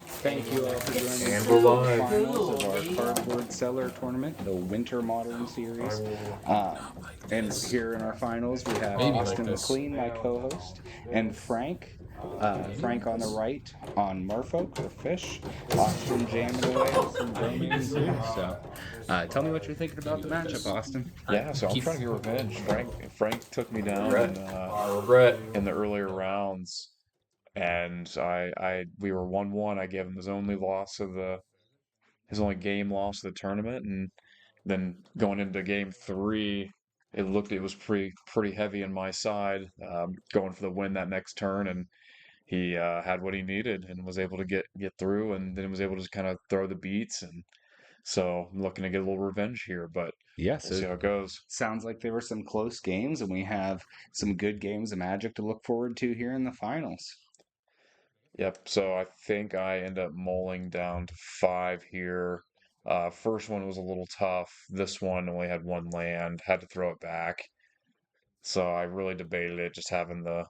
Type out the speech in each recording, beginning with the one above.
Thank you all for joining And for we're the live. finals of our cardboard Cellar tournament, the Winter Modern I series. will Um, like and this. here in our finals, we have Maybe like Austin this. McLean, my co-host, and Frank. Maybe Frank like on the this. right on Merfolk or Fish. Like this. Austin jamming away with some domains there. So, tell me what you're thinking about Maybe the like matchup, this. Austin. Yeah, so I'm Keep. trying to get revenge. Frank took me down Regret. I regret. in the earlier rounds, and I we were 1-1. I gave him his only game loss of the tournament, and then going into game three, it was pretty heavy on my side, going for the win that next turn, and he had what he needed and was able to get through, and then was able to just kind of throw the beats, and so I'm looking to get a little revenge here, but we'll Yes, see it how it goes. sounds like there were some close games, and we have some good games of Magic to look forward to here in the finals. Yep. So I think I end up mulling down to five here. First one was a little tough. This one only had one land, had to throw it back. So I really debated it, just having the.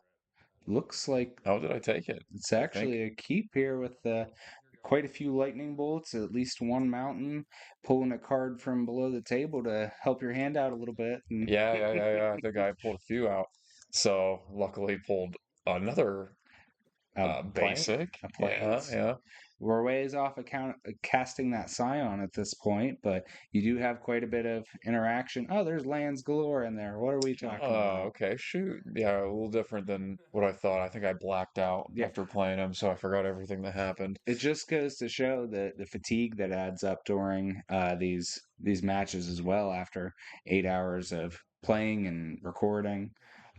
Looks like How did I take it? it's I think. actually a keep here with quite a few lightning bolts, at least one mountain, pulling a card from below the table to help your hand out a little bit. And Yeah. I think I pulled a few out. So luckily pulled another a play, basic. a Yeah, plays. yeah. We're ways off account casting that scion at this point, but you do have quite a bit of interaction. Oh, there's lands galore in there. What are we talking Oh, about? okay. Shoot. Yeah, a little different than what I thought. I think I blacked out Yeah, after playing him, so I forgot everything that happened. it just goes to show the fatigue that adds up during these matches as well. After 8 hours of playing and recording,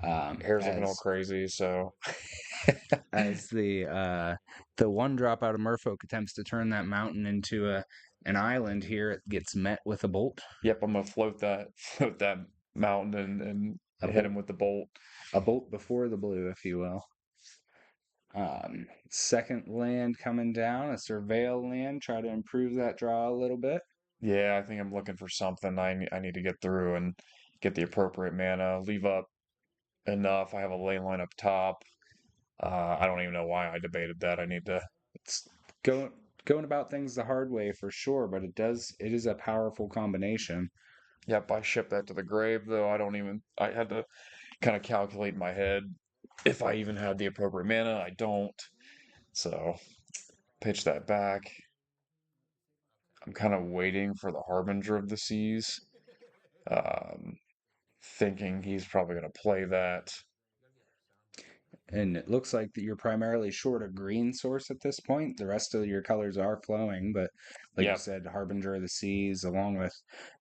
Hair's looking all as crazy, so the one drop out of Merfolk attempts to turn that mountain into a an island here, it gets met with a bolt, yep, I'm gonna float that mountain and a hit him bolt, with the bolt. a bolt before the blue, if you will. Second land coming down, a surveil land, try to improve that draw a little bit. Yeah, I think I'm looking for something I need to get through and get the appropriate mana, leave up enough. I have a ley line up top. I don't even know why I debated that. I need to. It's going about things the hard way for sure, but it is a powerful combination. Yep, I shipped that to the grave though. I don't even. I had to kind of calculate in my head if I even had the appropriate mana. I don't. So pitch that back. I'm kind of waiting for the Harbinger of the Seas, um, thinking he's probably going to play that. And it looks like that you're primarily short a green source at this point. The rest of your colors are flowing, but like you Yep. said, Harbinger of the Seas, along with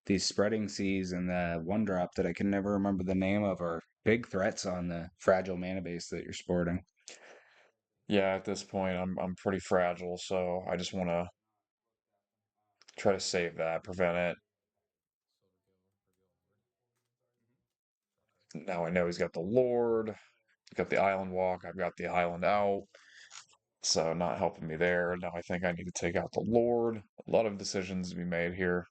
these spreading seas and the one drop that I can never remember the name of, are big threats on the fragile mana base that you're sporting. Yeah, at this point, I'm pretty fragile, so I just want to try to save that, prevent it. Now I know he's got the Lord, he's got the Island Walk, I've got the Island Out, so not helping me there. Now I think I need to take out the Lord. A lot of decisions to be made here.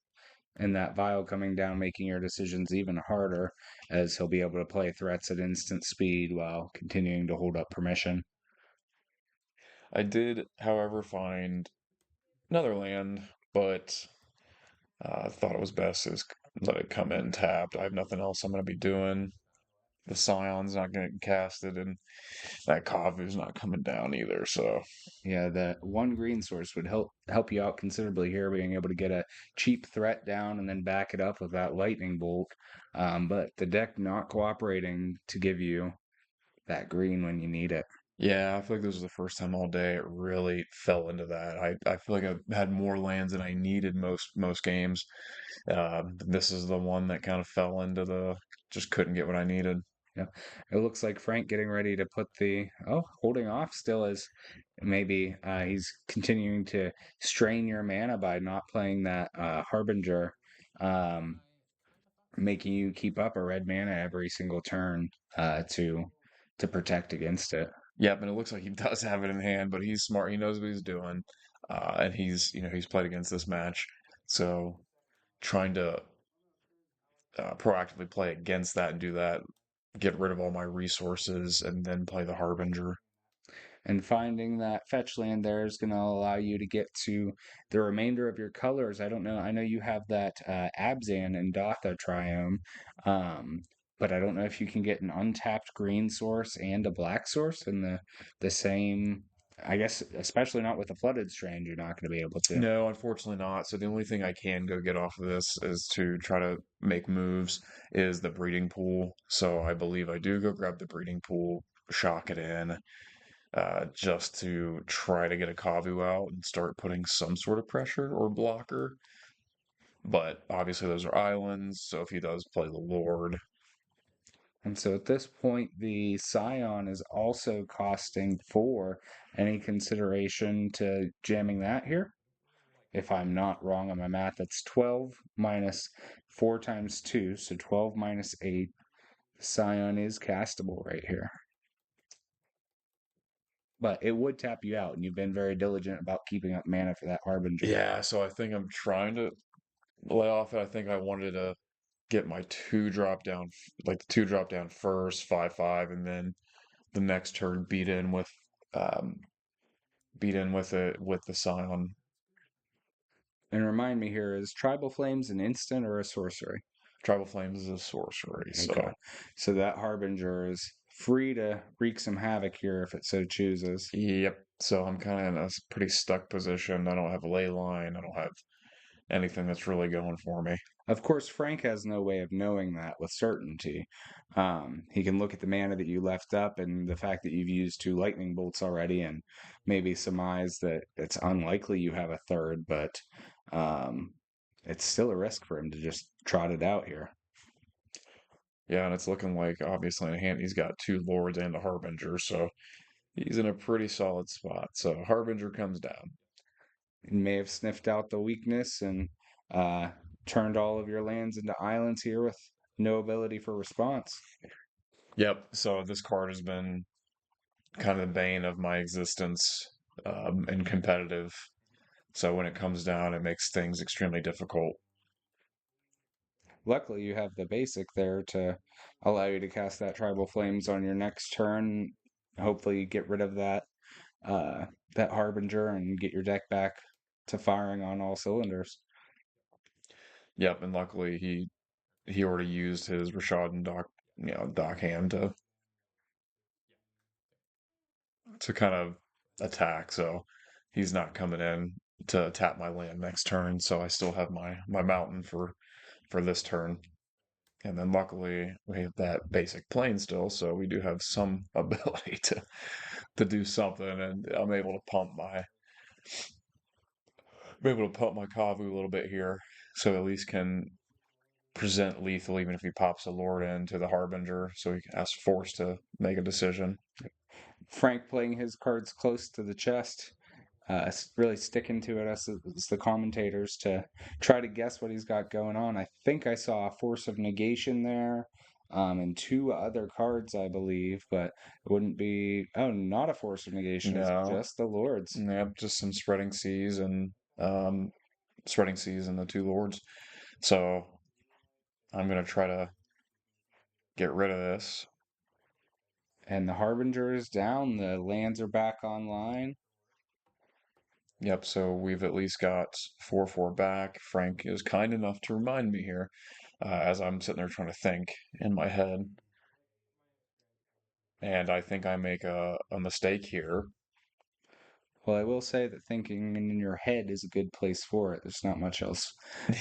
And that vial coming down, making your decisions even harder, as he'll be able to play threats at instant speed while continuing to hold up permission. I did, however, find another land, but thought it was best to just let it come in tapped. I have nothing else I'm going to be doing. The Scion's not going to get casted, and that Kavu's not coming down either. So Yeah, the one green source would help you out considerably here, being able to get a cheap threat down and then back it up with that lightning bolt. But the deck not cooperating to give you that green when you need it. yeah, I feel like this was the first time all day it really fell into that. I feel like I've had more lands than I needed most games. This is the one that kind of fell into the just couldn't get what I needed. Yeah, it looks like Frank getting ready to put the holding off still as maybe he's continuing to strain your mana by not playing that Harbinger, um, making you keep up a red mana every single turn to protect against it. Yep, and it looks like he does have it in hand, but he's smart. He knows what he's doing, and he's played against this match, so trying to proactively play against that and do that, get rid of all my resources, and then play the Harbinger. And finding that fetch land there is going to allow you to get to the remainder of your colors. I don't know. I know you have that Abzan and Dotha Triome, um, but I don't know if you can get an untapped green source and a black source in the same. I guess, especially not with the flooded strand, you're not going to be able to. No, unfortunately not. So the only thing I can go get off of this is to try to make moves is the breeding pool. So I believe I do go grab the breeding pool, shock it in, just to try to get a Kavu out and start putting some sort of pressure or blocker. But obviously those are islands, so if he does play the Lord, And so at this point, the Scion is also costing 4. Any consideration to jamming that here? If I'm not wrong on my math, that's 12 minus 4 times 2, so 12 minus 8. Scion is castable right here. But it would tap you out, and you've been very diligent about keeping up mana for that Harbinger. yeah, so I think I'm trying to lay off it. I think I wanted to get my two drop down, like the two drop down first, 5/5, and then the next turn um, beat in with it with the Scion. And remind me here, is Tribal Flames an instant or a sorcery? Tribal Flames is a sorcery, Okay. so So that Harbinger is free to wreak some havoc here if it so chooses. yep. So I'm kind of in a pretty stuck position. I don't have a ley line. I don't have anything that's really going for me. Of course, Frank has no way of knowing that with certainty. He can look at the mana that you left up and the fact that you've used 2 lightning bolts already and maybe surmise that it's unlikely you have a third, but um, it's still a risk for him to just trot it out here. Yeah, and it's looking like obviously in hand he's got two lords and a harbinger, so he's in a pretty solid spot. So harbinger comes down. He may have sniffed out the weakness and uh, turned all of your lands into islands here with no ability for response. Yep. So this card has been kind of the bane of my existence in competitive. So when it comes down, it makes things extremely difficult. Luckily, you have the basic there to allow you to cast that Tribal Flames on your next turn. Hopefully, get rid of uh, that Harbinger and get your deck back to firing on all cylinders. Yep, and luckily he already used his Rashad and Doc hand to kind of attack, so he's not coming in to tap my land next turn. So I still have my mountain for this turn. And then luckily we have that basic plane still, so we do have some ability to do something, and I'm able to pump my Kavu a little bit here, so at least can present lethal even if he pops a Lord into the Harbinger, so he has forced to make a decision. Frank playing his cards close to the chest, really sticking to it as the commentators to try to guess what he's got going on. I think I saw a Force of Negation there, and 2 other cards, I believe, but it wouldn't be. Oh, not a Force of Negation. It's No, just the Lords. yep, just some um, spreading seas and the two Lords. So I'm gonna try to get rid of this. And the Harbinger is down. The lands are back online. Yep, so we've at least got 4/4 back. Frank is kind enough to remind me here, as I'm sitting there trying to think in my head. And I think I make a mistake here. Well, I will say that thinking in your head is a good place for it. There's not much else,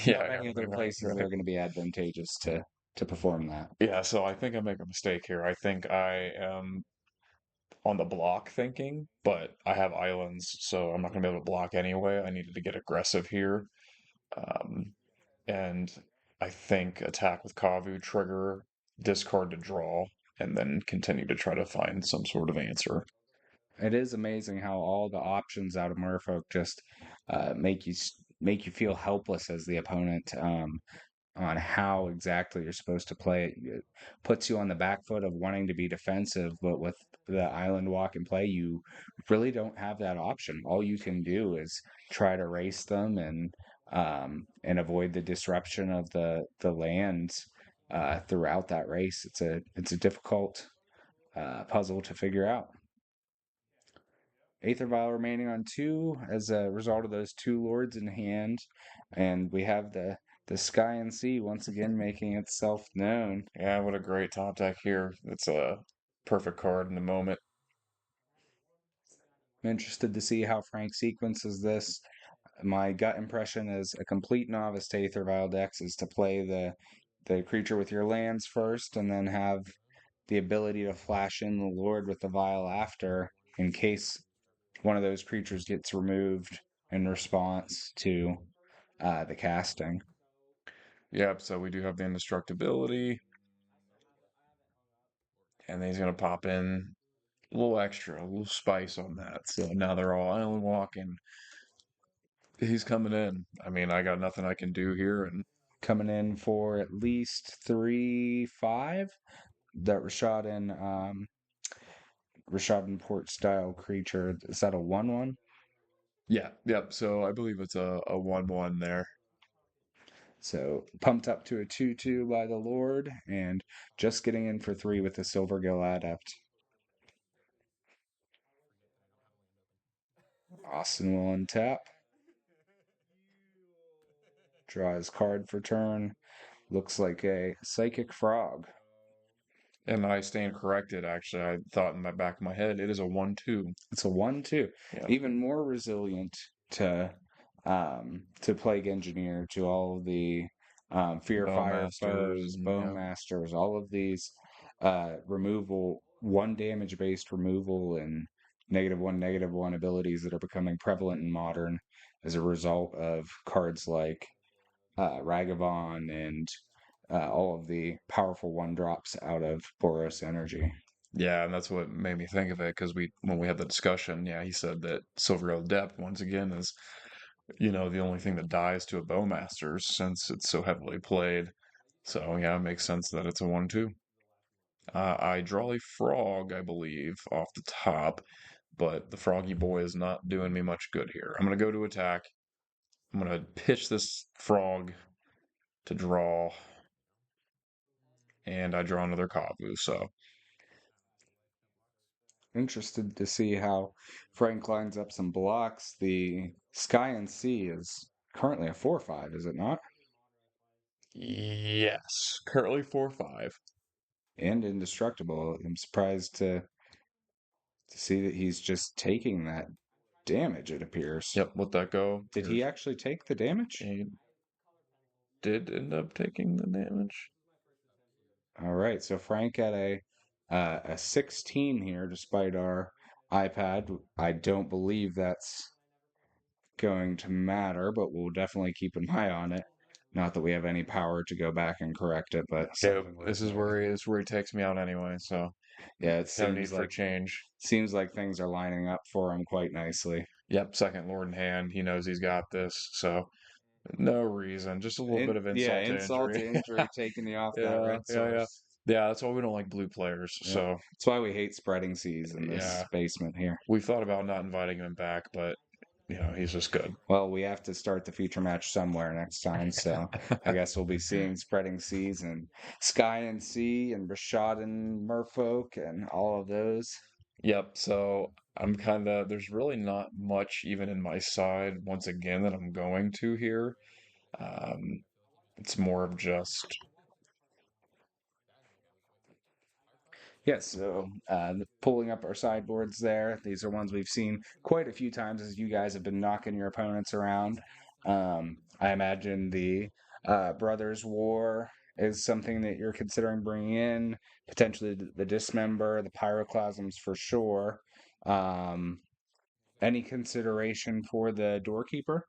Yeah, not many other places that right. are going to be advantageous to perform that. Yeah, so I think I make a mistake here. I think I am on the block thinking, but I have islands, so I'm not going to be able to block anyway. I needed to get aggressive here. Um, and I think attack with Kavu, trigger, discard to draw, and then continue to try to find some sort of answer. It is amazing how all the options out of Merfolk just make you feel helpless as the opponent. On how exactly you're supposed to play it. It puts you on the back foot of wanting to be defensive, but with the island walk and play, you really don't have that option. All you can do is try to race them and avoid the disruption of the lands throughout that race. It's a difficult puzzle to figure out. Aether Vial remaining on 2 as a result of those 2 lords in hand. And we have the Sky and Sea once again making itself known. Yeah, what a great top deck here. It's a perfect card in the moment. I'm interested to see how Frank sequences this. My gut impression as a complete novice to Aether Vial decks is to play the creature with your lands first and then have the ability to flash in the Lord with the Vial after in case one of those creatures gets removed in response to the casting. Yep, so we do have the indestructibility, and then he's going to pop in a little extra, a little spice on that. So now they're all island walking. He's coming in. I mean, I got nothing I can do here, and Coming in for at least 3/5. That Rashad Port style creature. Is that a 1/1? yeah, yep. So I believe it's a 1/1 there. So pumped up to a 2/2 by the Lord, and just getting in for 3 with the Silvergill Adept. Austin will untap. Draw his card for turn. Looks like a Psychic Frog. And I stand corrected, actually. I thought in my back of my head it is a 1/2. It's a 1/2. Yeah. Even more resilient to Plague Engineer, to all of the Fear Fire Bowmasters, foes, and yeah. Bowmasters, all of these removal, 1 damage based removal and -1/-1 abilities that are becoming prevalent in Modern as a result of cards like Ragavan and all of the powerful 1-drops out of Boros Energy. Yeah, and that's what made me think of it because when we had the discussion, yeah, he said that Silver Adept once again is, the only thing that dies to a Bowmasters since it's so heavily played. So yeah, it makes sense that it's a 1/2. I draw a frog, I believe, off the top, but the froggy boy is not doing me much good here. I'm gonna go to attack. I'm gonna pitch this frog to draw, and I draw another Kavu. So Interested to see how Frank lines up some blocks. The Sky and Sea is currently a 4/5, is it not? yes, currently 4/5. And indestructible. I'm surprised to see that he's just taking that damage, it appears. Yep, let that go. Did he actually take the damage? He did end up taking the damage. All right, so Frank at a 16 here, despite our iPad. I don't believe that's going to matter, but we'll definitely keep an eye on it. Not that we have any power to go back and correct it, but Yeah, something like that. this is where he takes me out anyway. So Yeah, it no need for a change. seems like things are lining up for him quite nicely. Yep, second Lord in hand. He knows he's got this. So no reason, just a little bit of Yeah, insult to insult injury. to injury taking you off that Yeah, red yeah, yeah. source. Yeah, that's why we don't like blue players. Yeah, So that's why we hate spreading seas in this yeah, basement here. we thought about not inviting him back, but he's just good. Well, we have to start the feature match somewhere next time, so I guess we'll be seeing spreading seas and Sky and Sea and Rashad and Merfolk and all of those. Yep, so I'm kind of, there's really not much even in my side, once again, that I'm going to here. Um, it's more of just, Yes, so pulling up our sideboards there. These are ones we've seen quite a few times as you guys have been knocking your opponents around. I imagine the Brothers War is something that you're considering bringing in, potentially the Dismember, the Pyroclasms for sure. Um, any consideration for the Doorkeeper?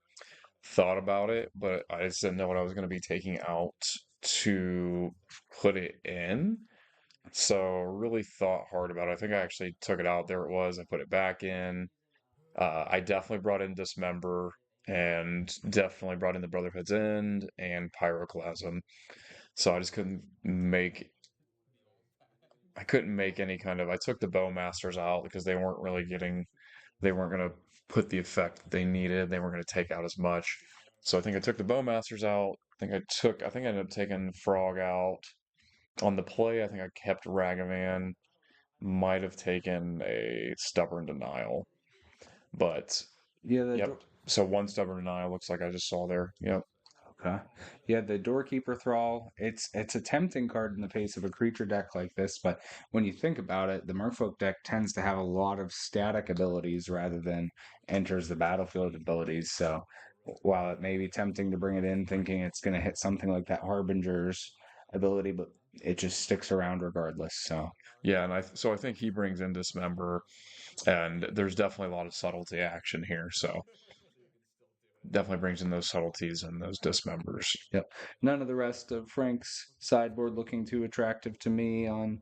thought about it, but I just didn't know what I was going to be taking out to put it in. So really thought hard about it. I think I actually took it out. There it was. I put it back in. I definitely brought in Dismember and definitely brought in the Brotherhood's End and Pyroclasm. So I just I couldn't make any kind of, I took the Bowmasters out because they weren't going to put the effect that they needed. They weren't going to take out as much. So I think I took the Bowmasters out. I think I ended up taking Frog out. On the play, I think I kept Ragavan. Might have taken a Stubborn Denial. But Yeah, yep. So one stubborn denial looks like I just saw there. Yep. okay. Yeah, the Doorkeeper Thrall, it's a tempting card in the face of a creature deck like this, but when you think about it, the Merfolk deck tends to have a lot of static abilities rather than enters the battlefield abilities. So while it may be tempting to bring it in thinking it's going to hit something like that Harbinger's ability, but it just sticks around regardless. So Yeah, and I think he brings in Dismember, and there's definitely a lot of subtlety action here. So definitely brings in those subtleties and those Dismembers. yep. None of the rest of Frank's sideboard looking too attractive to me on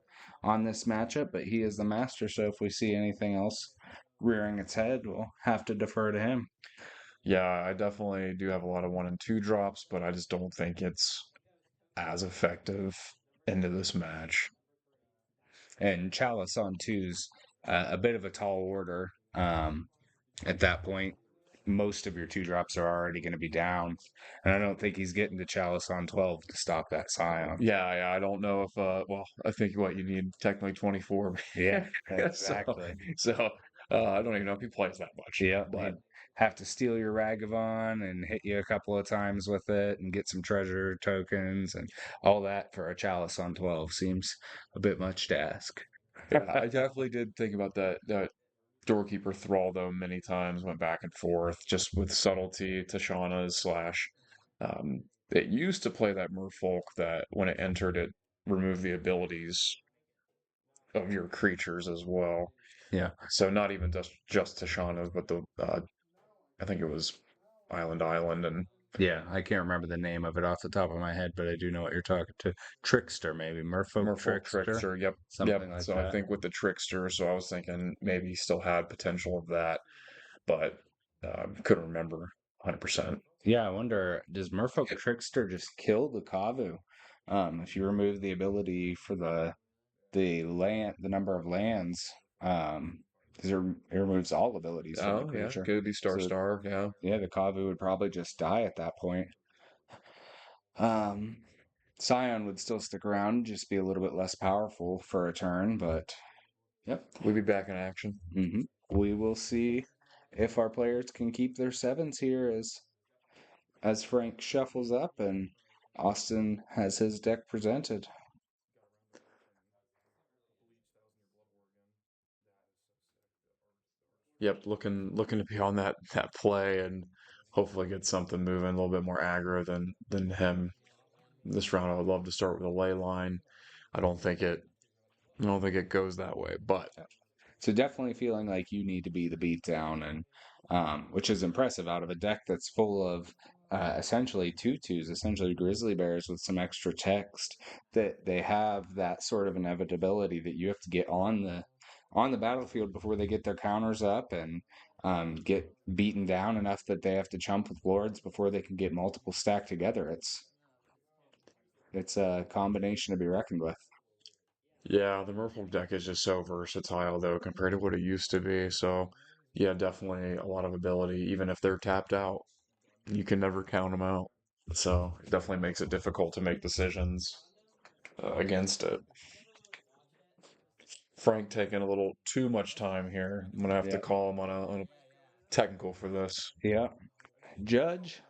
this matchup, but he is the master, so if we see anything else rearing its head, we'll have to defer to him. Yeah, I definitely do have a lot of 1 and 2 drops, but I just don't think it's as effective into this match. And Chalice on twos, a bit of a tall order. At that point, most of your two drops are already going to be down, and I don't think he's getting to Chalice on 12 to stop that Scion. Yeah, I don't know if well, I think what you need technically 24. Yeah, so exactly. so I don't even know if he plays that much, Yeah, but he'd have to steal your Ragavan and hit you a couple of times with it and get some treasure tokens and all that for a Chalice on 12 seems a bit much to ask. yeah, I definitely did think about that Doorkeeper Thrall though many times, went back and forth just with subtlety, Tashana's slash. It used to play that Merfolk that when it entered it removed the abilities of your creatures as well. Yeah. So not even just Tashana's, but the I think it was Island and Yeah, I can't remember the name of it off the top of my head, but I do know what you're talking to. Trickster, maybe. Merfolk Merfolk Trickster, Trickster. Yep, something like So I that. think with the Trickster, so I was thinking maybe he still had potential of that, but couldn't remember 100%. Yeah, I wonder, does Merfolk Trickster just kill the Kavu? If you remove the ability for the number of lands, because it removes all abilities from the Oh yeah, creature. could be So Star. Yeah. yeah, the Kavu would probably just die at that point. Um, Scion would still stick around, just be a little bit less powerful for a turn, but yep. We'll be back in action. hmm We will see if our players can keep their sevens here as Frank shuffles up and Austin has his deck presented. Yep, looking to be on that play and hopefully get something moving, a little bit more aggro than him. This round, I would love to start with a ley line. I don't think it I don't think it goes that way, but So definitely feeling like you need to be the beatdown, and which is impressive out of a deck that's full of essentially tutus, essentially grizzly bears with some extra text. That they have that sort of inevitability that you have to get on the battlefield before they get their counters up and get beaten down enough that they have to chump with lords before they can get multiple stacked together. It's a combination to be reckoned with. yeah, the Merfolk deck is just so versatile though compared to what it used to be. So yeah, definitely a lot of ability. Even if they're tapped out, you can never count them out. So it definitely makes it difficult to make decisions against it. Frank taking a little too much time here. I'm gonna have to Yeah. call him on a technical for this. Yeah. Judge.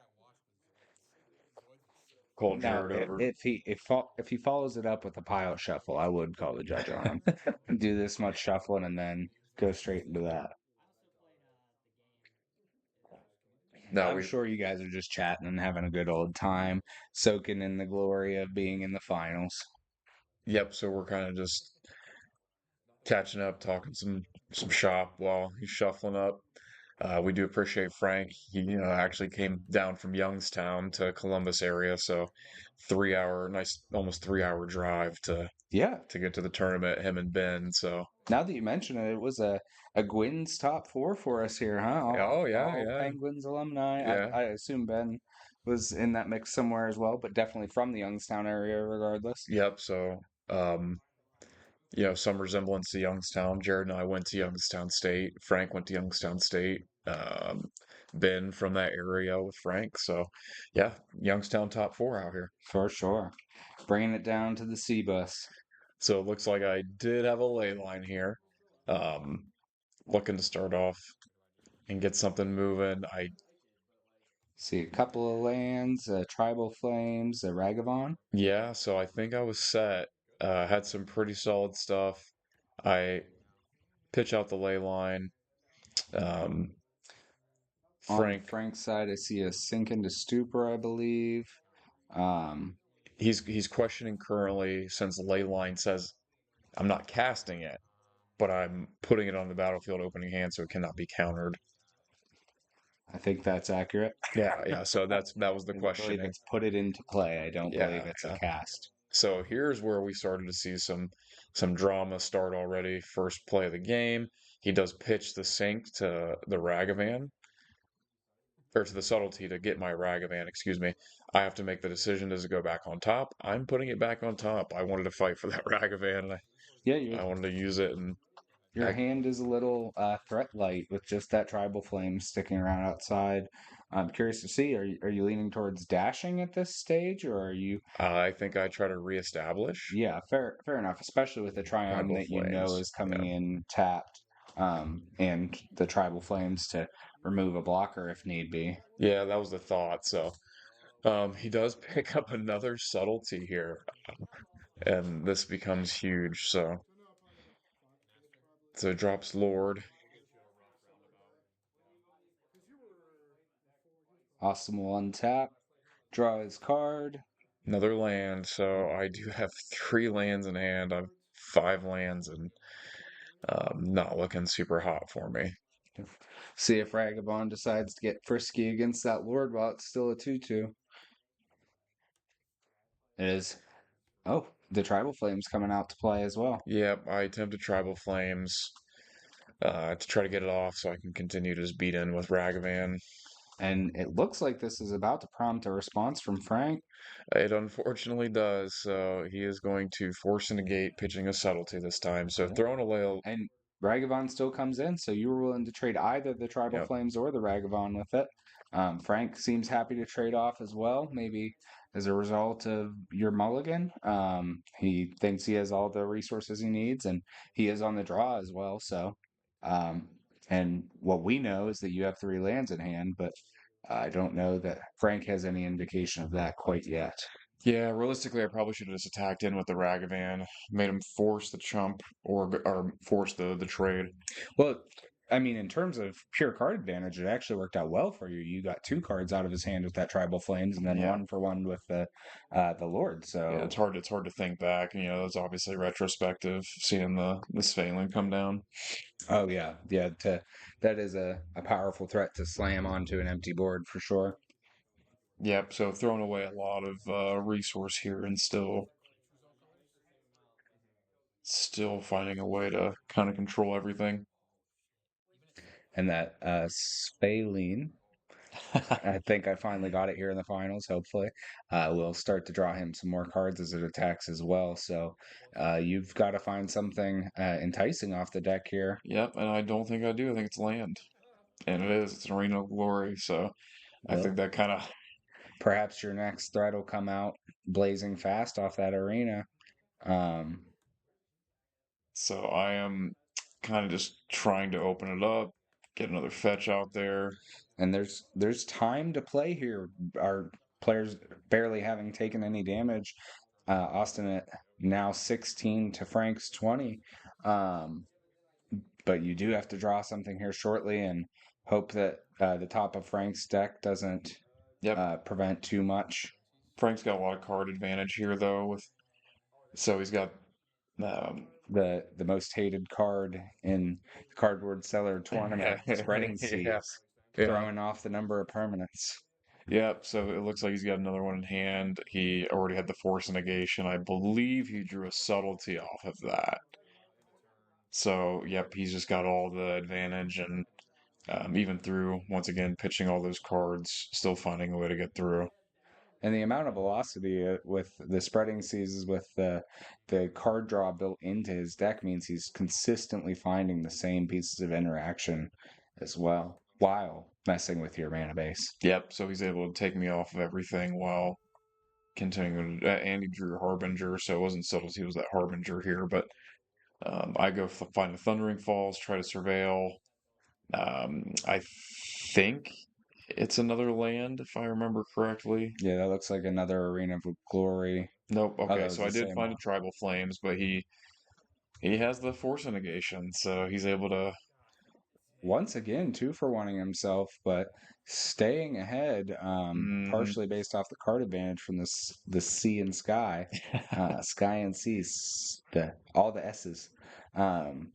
Call Now, Jared over. if he follows it up with a pile shuffle, I would call the judge on him. Do this much shuffling and then go straight into that. Now I'm we sure you guys are just chatting and having a good old time, soaking in the glory of being in the finals. Yep, so we're kind of just catching up, talking some shop while he's shuffling up. We do appreciate Frank. He, actually came down from Youngstown to Columbus area, so 3 hour, nice, almost 3 hour drive Yeah. to get to the tournament. Him and Ben. So, Now that you mention it, it was a Gwyn's top four for us here, huh? oh All Penguins alumni. yeah, I assume Ben was in that mix somewhere as well, but definitely from the Youngstown area, regardless. yep. So, some resemblance to Youngstown. Jared and I went to Youngstown State. Frank went to Youngstown State. Ben from that area with Frank. So, yeah, Youngstown top four out here. For sure. Bringing it down to the C bus. So it looks like I did have a ley line here. Um, Looking to start off and get something moving. I See a couple of lands, Tribal Flames, a Ragavan. Yeah, so I think I was set. Had some pretty solid stuff. I pitch out the ley line. Um, On Frank, Frank's side, I see a Sink into Stupor, I believe. Um, he's questioning currently since ley line says I'm not casting it, but I'm putting it on the battlefield opening hand so it cannot be countered. I think that's accurate. Yeah, yeah. So that was the I believe questioning. it's put it into play. I don't believe Yeah, it's a yeah. cast. So here's where we started to see some drama start already. First play of the game, he does pitch the sink to the Ragavan, or to the subtlety to get my Ragavan, excuse me. I have to make the decision, does it go back on top? I'm putting it back on top. I wanted to fight for that Ragavan, and Yeah, I wanted to use it, and your I hand is a little threat light with just that Tribal Flame sticking around outside. I'm curious to see, are you leaning towards dashing at this stage, or are you? I think I try to reestablish Yeah, fair enough, especially with the Triome Tribal that you know Flames. is coming Yeah. in tapped, and the Tribal Flames to remove a blocker if need be. Yeah, that was the thought. So he does pick up another subtlety here, and this becomes huge. So it drops Lord. Awesome will untap, draw his card, Another land, so I do have 3 lands in hand. I've 5 lands and not looking super hot for me. see if Ragabond decides to get frisky against that Lord while it's still a 2/2. It is. Oh, the Tribal Flame's coming out to play as well. Yep, I attempted Tribal Flames to try to get it off so I can continue to just beat in with Ragavan. And it looks like this is about to prompt a response from Frank. It unfortunately does, so he is going to force a negate, pitching a subtlety this time. So Yep. throwing away, And Ragavon still comes in, so you were willing to trade either the Tribal yep, Flames or the Ragavon with it. Frank seems happy to trade off as well, maybe as a result of your mulligan. He thinks he has all the resources he needs, and he is on the draw as well. So, um, and what we know is that you have 3 lands in hand, but I don't know that Frank has any indication of that quite yet. yeah. Realistically, I probably should have just attacked in with the Ragavan, made him force the chump or force the trade. Well, I mean, in terms of pure card advantage, it actually worked out well for you. You got 2 cards out of his hand with that Tribal Flames, and then Yeah, 1 for 1 with the Lord. yeah. So, It's hard to think back. You know, it's obviously retrospective, seeing the Svalin come down. oh yeah, that is a powerful threat to slam onto an empty board for sure. Yep. So throwing away a lot of resource here, and still finding a way to kind of control everything. And that Spaline, I think I finally got it here in the finals. Hopefully, we'll start to draw him some more cards as it attacks as well. So, you've got to find something enticing off the deck here. Yep, and I don't think I do. I think it's land. And it is. It's an Arena of Glory, so I think Well, that kind of. perhaps your next threat will come out blazing fast off that arena. Um, So I am kind of just trying to open it up, get another fetch out there. and there's time to play here. Our players barely having taken any damage. Austin at now 16 to Frank's 20. Um, but you do have to draw something here shortly and hope that the top of Frank's deck doesn't Yep, prevent too much. Frank's got a lot of card advantage here though. So he's got um, The most hated card in the Cardboard Cellar tournament, Spreading yeah, Seas, yeah, throwing off the number of permanents. yep. So it looks like he's got another one in hand. He already had the force negation. I believe he drew a subtlety off of that. So yep, he's just got all the advantage and even through once again pitching all those cards, still finding a way to get through. And the amount of velocity with the Spreading Seas with the card draw built into his deck means he's consistently finding the same pieces of interaction as well, while messing with your mana base. Yep. So he's able to take me off of everything while continuing. And he drew Harbinger, so it wasn't subtlety. It was that Harbinger here, but I go find the Thundering Falls, try to surveil. I think it's another land, if I remember correctly. Yeah, that looks like another Arena of Glory. Nope. Oh, that Okay, was so I the did same find a one. Tribal Flames, but he has the Force of Negation, so he's able to. Once again, two for wanting himself, but staying ahead, Hmm. partially based off the card advantage from the sea and sky, sky and sea, all the S's, um,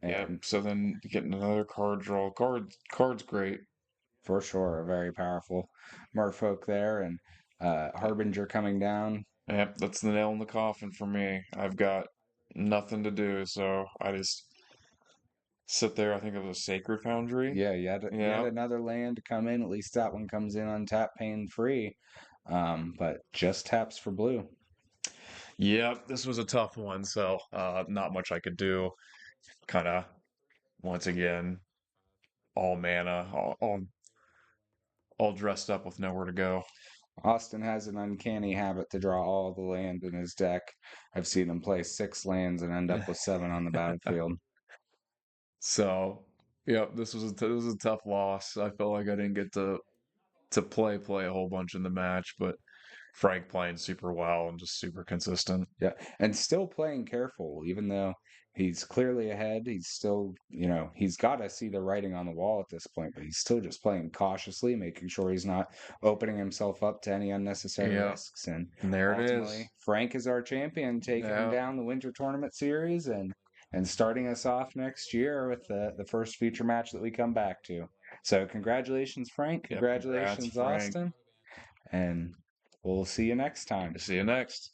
Yep. and So then getting another card draw. Card's great. for sure a very powerful Merfolk there, and Harbinger coming down. Yep, that's the nail in the coffin for me. I've got nothing to do, so I just sit there. I think it was a Sacred Foundry. Yeah, yet Yep. another land to come in. At least that one comes in untap, pain free, but just taps for blue. Yep, this was a tough one, so not much I could do. Kind of once again, all mana, all dressed up with nowhere to go. Austin has an uncanny habit to draw all the land in his deck. I've seen him play 6 lands and end up with 7 on the battlefield. So, yep, this was a tough loss. I felt like I didn't get to play a whole bunch in the match, but Frank playing super well and just super consistent. Yeah, and still playing careful, even though he's clearly ahead. He's still, he's got to see the writing on the wall at this point, but he's still just playing cautiously, making sure he's not opening himself up to any unnecessary Yep, risks. And and there it is. ultimately, Frank is our champion, taking Yep, down the Winter Tournament Series and starting us off next year with the first feature match that we come back to. So, congratulations, Frank. yep. Congrats, Congratulations, Frank. Austin. And we'll see you next time. See you next.